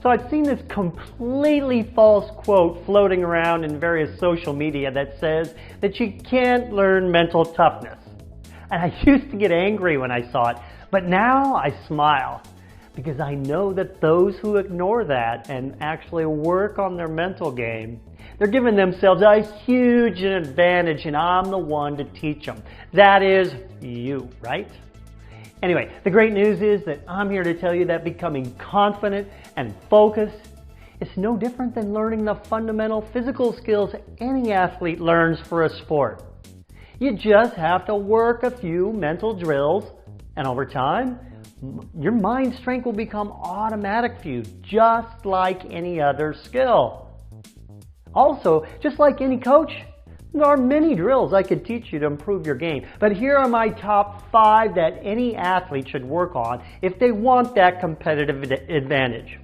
So I've seen this completely false quote floating around in various social media that says that you can't learn mental toughness. And I used to get angry when I saw it, but now I smile because I know that those who ignore that and actually work on their mental game, they're giving themselves a huge advantage, and I'm the one to teach them. That is you, right? Anyway, the great news is that I'm here to tell you that becoming confident and focused is no different than learning the fundamental physical skills any athlete learns for a sport. You just have to work a few mental drills, and over time, your mind strength will become automatic for you, just like any other skill. Also, just like any coach, there are many drills I could teach you to improve your game, but here are my top 5 that any athlete should work on if they want that competitive advantage.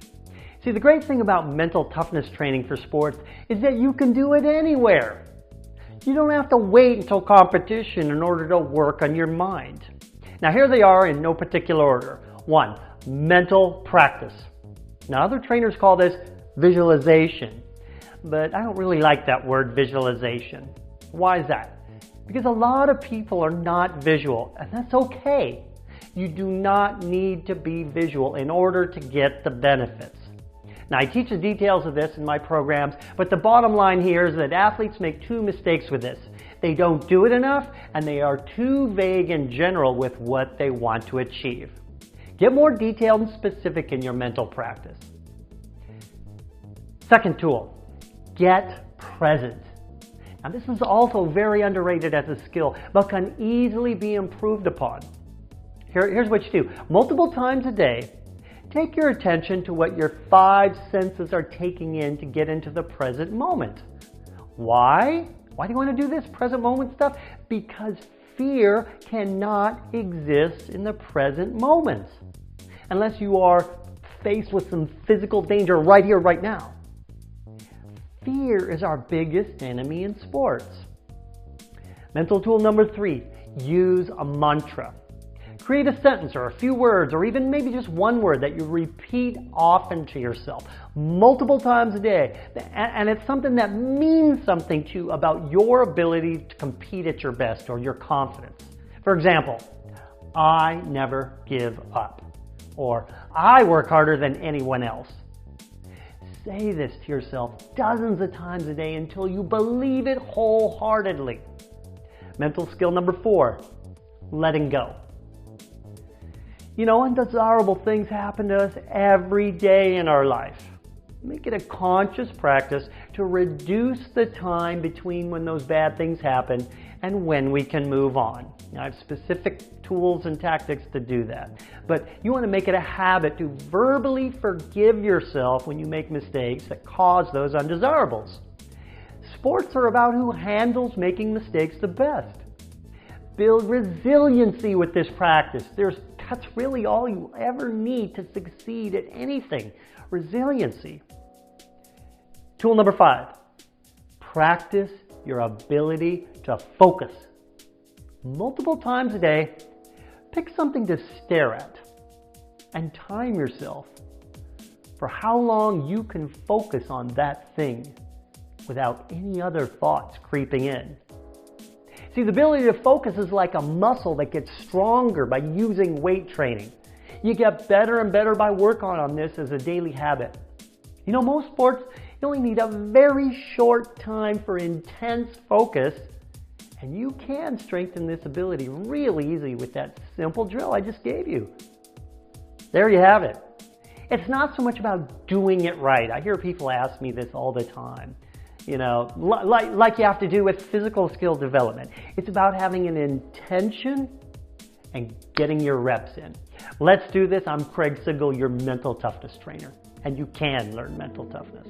See, the great thing about mental toughness training for sports is that you can do it anywhere. You don't have to wait until competition in order to work on your mind. Now here they are in no particular order. 1, mental practice. Now other trainers call this visualization, but I don't really like that word visualization. Why is that? Because a lot of people are not visual, and that's okay. You do not need to be visual in order to get the benefits. Now I teach the details of this in my programs, but the bottom line here is that athletes make 2 mistakes with this. They don't do it enough, and they are too vague in general with what they want to achieve. Get more detailed and specific in your mental practice. Second tool, get present. Now this is also very underrated as a skill, but can easily be improved upon. Here's what you do. Multiple times a day, take your attention to what your 5 senses are taking in to get into the present moment. Why? Why do you want to do this present moment stuff? Because fear cannot exist in the present moment unless you are faced with some physical danger right here, right now. Fear is our biggest enemy in sports. Mental tool number 3, use a mantra. Create a sentence or a few words or even maybe just one word that you repeat often to yourself multiple times a day. And it's something that means something to you about your ability to compete at your best or your confidence. For example, I never give up, or I work harder than anyone else. Say this to yourself dozens of times a day until you believe it wholeheartedly. Mental skill number 4, letting go. You know, undesirable things happen to us every day in our life. Make it a conscious practice to reduce the time between when those bad things happen and when we can move on. Now, I have specific tools and tactics to do that. But you want to make it a habit to verbally forgive yourself when you make mistakes that cause those undesirables. Sports are about who handles making mistakes the best. Build resiliency with this practice. That's really all you ever need to succeed at anything. Resiliency. Tool number 5, practice your ability to focus. Multiple times a day, pick something to stare at and time yourself for how long you can focus on that thing without any other thoughts creeping in. See, the ability to focus is like a muscle that gets stronger by using weight training. You get better and better by working on this as a daily habit. You know, most sports, you only need a very short time for intense focus, and you can strengthen this ability really easily with that simple drill I just gave you. There you have it. It's not so much about doing it right. I hear people ask me this all the time. You know, like you have to do with physical skill development. It's about having an intention and getting your reps in. Let's do this. I'm Craig Sigl, your mental toughness trainer, and you can learn mental toughness.